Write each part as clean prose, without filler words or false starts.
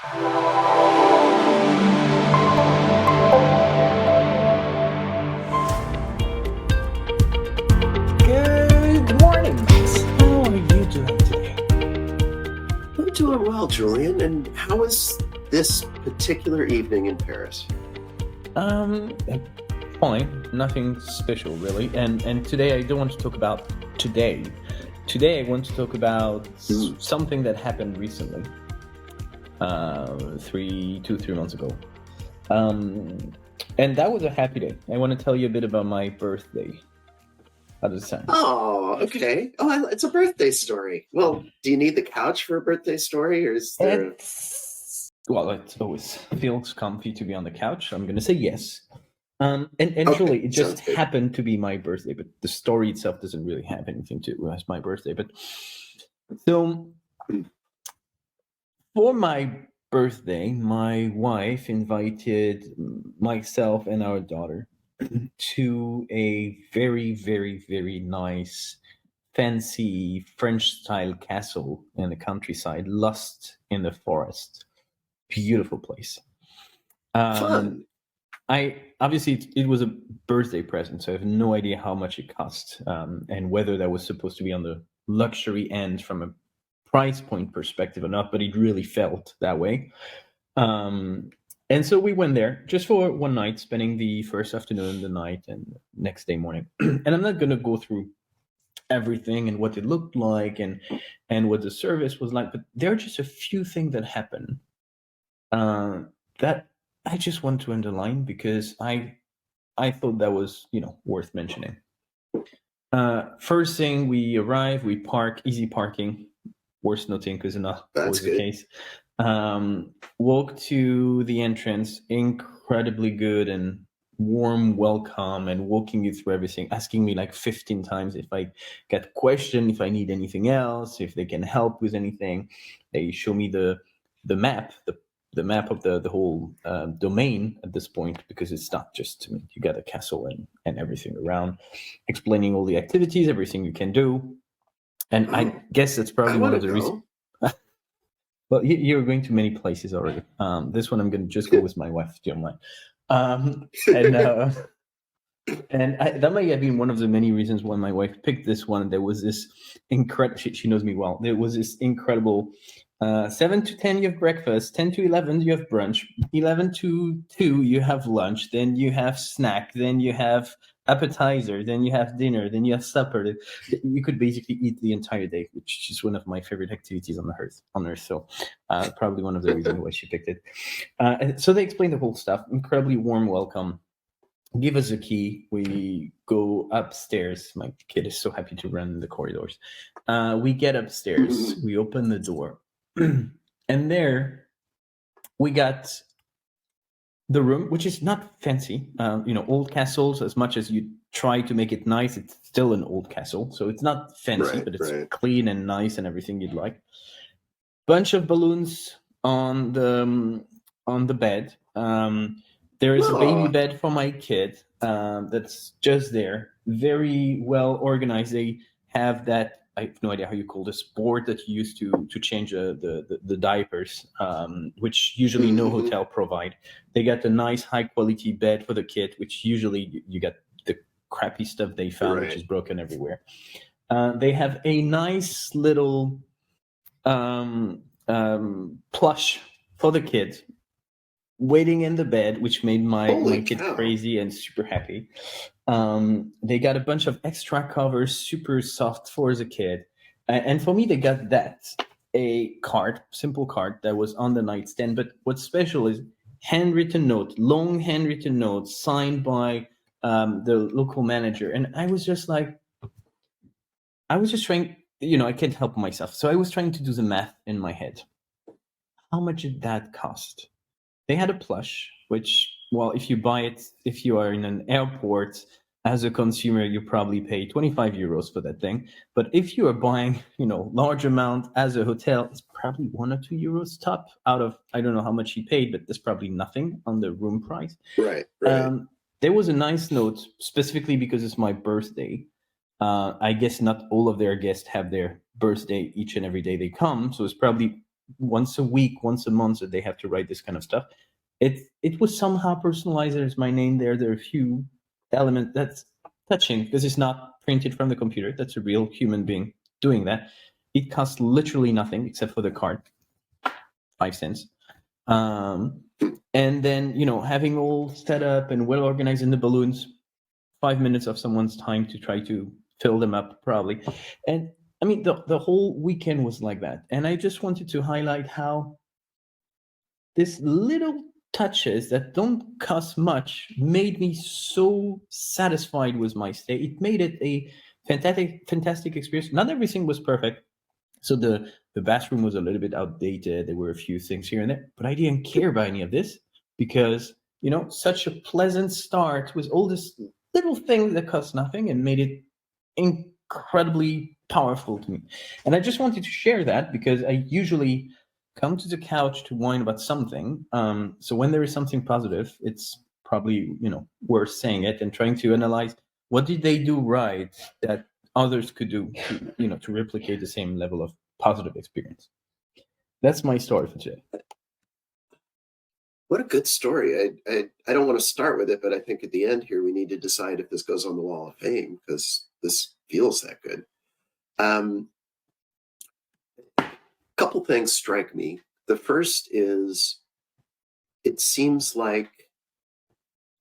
Good morning, Max. How are you doing today? I'm doing well, Julien. And how was this particular evening in Paris? Um, Fine. Nothing special, really. And today I don't want to talk about today. Today I want to talk about something that happened recently. 3 months ago. And that was a happy day. I want to tell you a bit about my birthday. How does it sound? Oh, okay. Oh, it's a birthday story. Well, do you need the couch for a birthday story, or is there? Well, it always feels comfy to be on the couch. So I'm going to say yes. And Okay, truly, it just sounds good. happened to be my birthday, but the story itself doesn't really have anything to do with my birthday. But so for my birthday, my wife invited myself and our daughter to a very, very, very nice, fancy French-style castle in the countryside, lost in the forest. Beautiful place. Fun. I obviously it was a birthday present, so I have no idea how much it cost, and whether that was supposed to be on the luxury end from a price point perspective or not. But it really felt that way. And so we went there just for one night, spending the first afternoon, the night, and next day morning. And I'm not going to go through everything and what it looked like and what the service was like, but there are just a few things that happen that I just want to underline because I thought that was worth mentioning. First thing, we arrive, we park, easy parking, worth noting because not That's always good. the case. Walk to the entrance, incredibly good and warm welcome, and walking you through everything, asking me like 15 times if I get questioned, if I need anything else, if they can help with anything. They show me the map, the map of the whole domain at this point, because it's not just you got a castle and everything around, explaining all the activities, everything you can do. And I guess that's probably one of the reasons. Well, you're going to many places already. This one I'm going to just go with my wife, if you don't mind. That may have been one of the many reasons why my wife picked this one. There was this incredible. She knows me well. There was this incredible. 7 to 10 you have breakfast. 10 to 11 you have brunch. 11 to 2 you have lunch. Then you have snack. Then you have appetizer, then you have dinner, then you have supper. You could basically eat the entire day, which is one of my favorite activities on earth. So probably one of the reasons why she picked it. So they explain the whole stuff. Incredibly warm welcome. Give us a key. We go upstairs. My kid is so happy to run in the corridors. We get upstairs. We open the door. And there we got the room, which is not fancy. Old castles, as much as you try to make it nice, it's still an old castle. So it's not fancy, but it's clean and nice and everything you'd like. Bunch of balloons on the bed. There is a baby bed for my kid that's just there. Very well organized. They have that, I have no idea how you call this, board that you use to change the diapers, which usually no hotel provide. They got a nice high quality bed for the kid, which usually you get the crappy stuff they found, which is broken everywhere. They have a nice little plush for the kid waiting in the bed, which made my kid crazy and super happy. They got a bunch of extra covers, super soft for the kid. And for me, they got a card, simple card that was on the nightstand. But what's special is handwritten note, long handwritten note signed by the local manager. And I was just trying, I can't help myself. So I was trying to do the math in my head. How much did that cost? They had a plush, which, well, if you buy it, if you are in an airport as a consumer, you probably pay 25 euros for that thing. But if you are buying, large amount as a hotel, it's probably 1 or 2 euros top out of, I don't know how much he paid, but there's probably nothing on the room price. Right. There was a nice note, specifically because it's my birthday. I guess not all of their guests have their birthday each and every day they come. So it's probably once a week, once a month that they have to write this kind of stuff. It was somehow personalized. There's my name there. There are a few elements that's touching because it's not printed from the computer. That's a real human being doing that. It costs literally nothing except for the card, 5 cents. And then, having all set up and well organized in the balloons, 5 minutes of someone's time to try to fill them up, probably. And I mean, the whole weekend was like that. And I just wanted to highlight how this little touches that don't cost much made me so satisfied with my stay. It made it a fantastic experience. Not everything was perfect. So the bathroom was a little bit outdated. There were a few things here and there, but I didn't care about any of this because, such a pleasant start with all this little thing that cost nothing and made it incredibly powerful to me. And I just wanted to share that because I usually come to the couch to whine about something. So when there is something positive, it's probably, worth saying it and trying to analyze what did they do right that others could do to replicate the same level of positive experience. That's my story for today. What a good story. I don't want to start with it, but I think at the end here, we need to decide if this goes on the Wall of Fame because this feels that good. Couple things strike me. The first is it seems like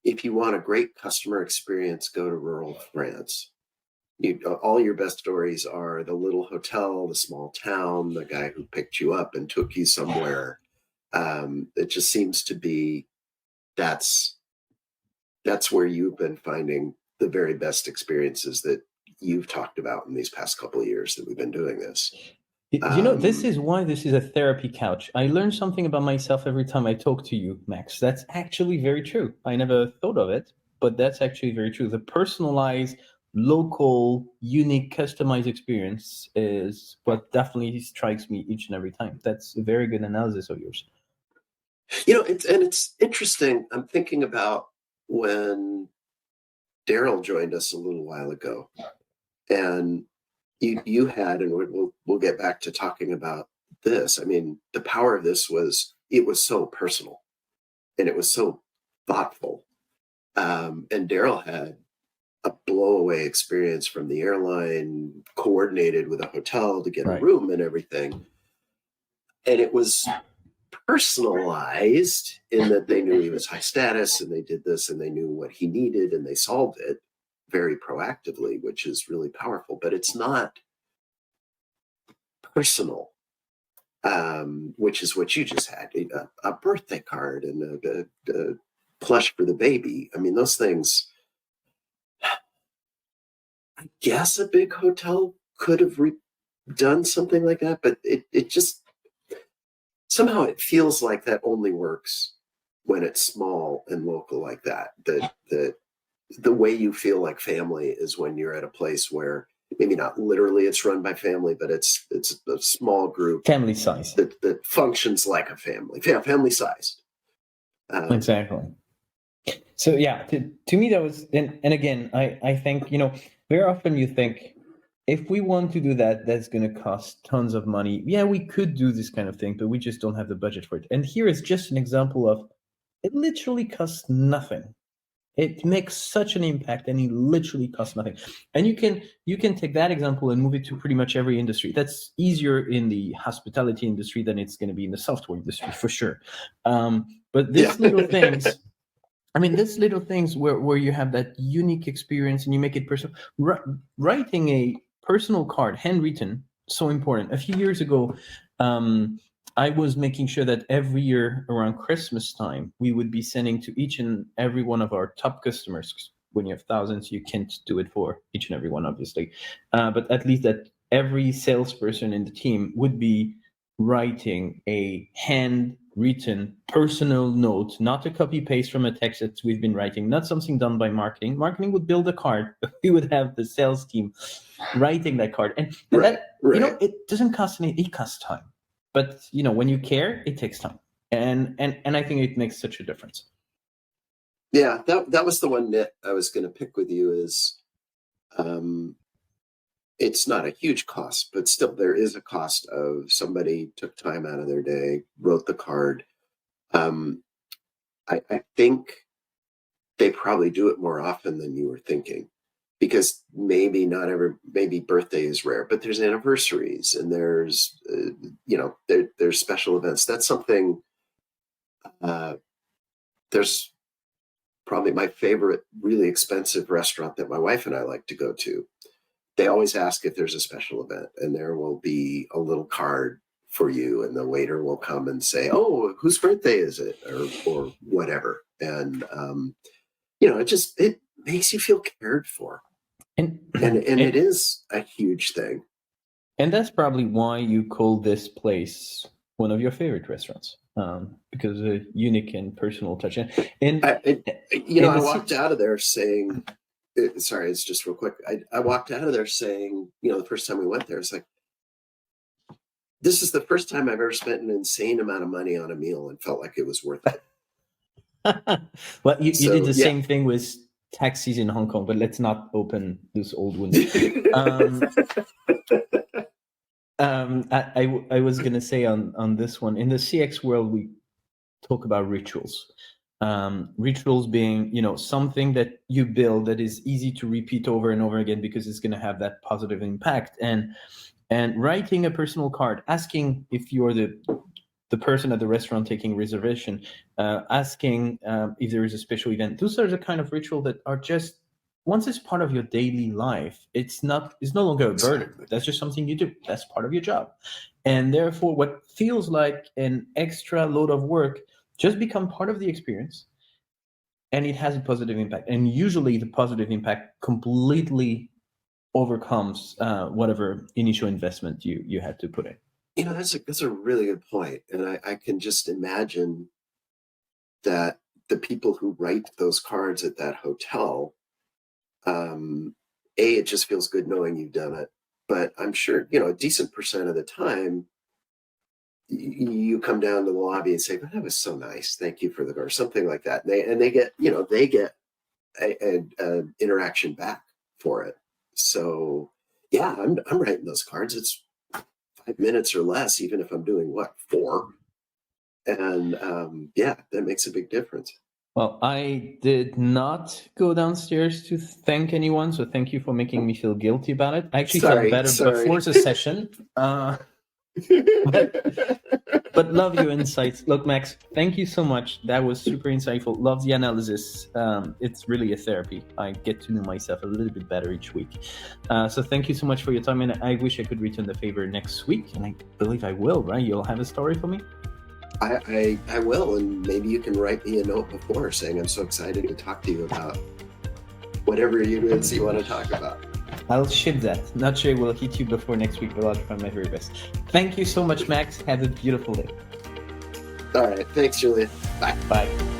if you want a great customer experience, go to rural France. All your best stories are the little hotel, the small town, the guy who picked you up and took you somewhere. It just seems to be that's where you've been finding the very best experiences that you've talked about in these past couple of years that we've been doing this. This is why this is a therapy couch. I learn something about myself every time I talk to you, Max. That's actually very true. I never thought of it, but that's actually very true. The personalized, local, unique, customized experience is what definitely strikes me each and every time. That's a very good analysis of yours. It's interesting. I'm thinking about when Daryl joined us a little while ago, and you had, and we'll get back to talking about this. I mean, the power of this was it was so personal, and it was so thoughtful. And Daryl had a blowaway experience from the airline, coordinated with a hotel to get a room and everything, and it was personalized in that they knew he was high status and they did this and they knew what he needed and they solved it very proactively, which is really powerful, but it's not personal, which is what you just had, a birthday card and a plush for the baby. I mean, those things, I guess a big hotel could have done something like that, but it just, somehow it feels like that only works when it's small and local like that. The way you feel like family is when you're at a place where maybe not literally it's run by family, but it's a small group, family size that functions like a family, family sized. Exactly. So yeah, to me that was, and again, I think very often you think, if we want to do that, that's going to cost tons of money. Yeah, we could do this kind of thing, but we just don't have the budget for it. And here is just an example of it literally costs nothing. It makes such an impact, and it literally costs nothing. And you can take that example and move it to pretty much every industry. That's easier in the hospitality industry than it's going to be in the software industry, for sure. But these little things. I mean, these little things where you have that unique experience and you make it personal. Writing a personal card, handwritten, so important. A few years ago, I was making sure that every year around Christmas time, we would be sending to each and every one of our top customers. When you have thousands, you can't do it for each and every one, obviously. But at least that every salesperson in the team would be writing a handwritten personal note, not a copy paste from a text that we've been writing, not something done by marketing. Marketing would build a card, but we would have the sales team writing that card. And that, it doesn't cost it costs time. But when you care, it takes time. And I think it makes such a difference. Yeah, that was the one nit I was going to pick with you is it's not a huge cost, but still there is a cost of somebody took time out of their day, wrote the card. I think they probably do it more often than you were thinking, because maybe maybe birthday is rare, but there's anniversaries and there's there's special events. That's something. There's probably my favorite really expensive restaurant that my wife and I like to go to. They always ask if there's a special event, and there will be a little card for you, and the waiter will come and say, "Oh, whose birthday is it?" or whatever. And it makes you feel cared for, and it is a huge thing. And that's probably why you call this place one of your favorite restaurants, because of a unique and personal touch. And I walked out of there saying, sorry, it's just real quick. I walked out of there saying, the first time we went there, it's like, this is the first time I've ever spent an insane amount of money on a meal and felt like it was worth it. Well, you did the same thing with taxis in Hong Kong, but let's not open this old wound. I was going to say on this one, in the CX world, we talk about rituals. Rituals being, something that you build that is easy to repeat over and over again because it's going to have that positive impact. And writing a personal card, asking if you're the person at the restaurant taking reservation, asking if there is a special event. Those are the kind of ritual that are just, once it's part of your daily life, it's no longer a burden. Exactly. That's just something you do. That's part of your job. And therefore, what feels like an extra load of work just become part of the experience, and it has a positive impact. And usually the positive impact completely overcomes whatever initial investment you had to put in. That's a really good point. And I can just imagine that the people who write those cards at that hotel, it just feels good knowing you've done it. But I'm sure, a decent percent of the time, you come down to the lobby and say, "But that was so nice. Thank you for the card," or something like that. And they get, an interaction back for it. So yeah, I'm writing those cards. It's 5 minutes or less, even if I'm doing 4. And that makes a big difference. Well, I did not go downstairs to thank anyone, so thank you for making me feel guilty about it. I actually felt better before the session. But love your insights. Look, Max, thank you so much. That was super insightful. Love the analysis. It's really a therapy. I get to know myself a little bit better each week. So thank you so much for your time. And I wish I could return the favor next week. And I believe I will, right? You'll have a story for me? I will. And maybe you can write me a note before saying, "I'm so excited to talk to you about whatever it is you want to talk about." I'll ship that. Not sure we'll hit you before next week, but I'll try my very best. Thank you so much, Max. Have a beautiful day. All right. Thanks, Julien. Bye. Bye.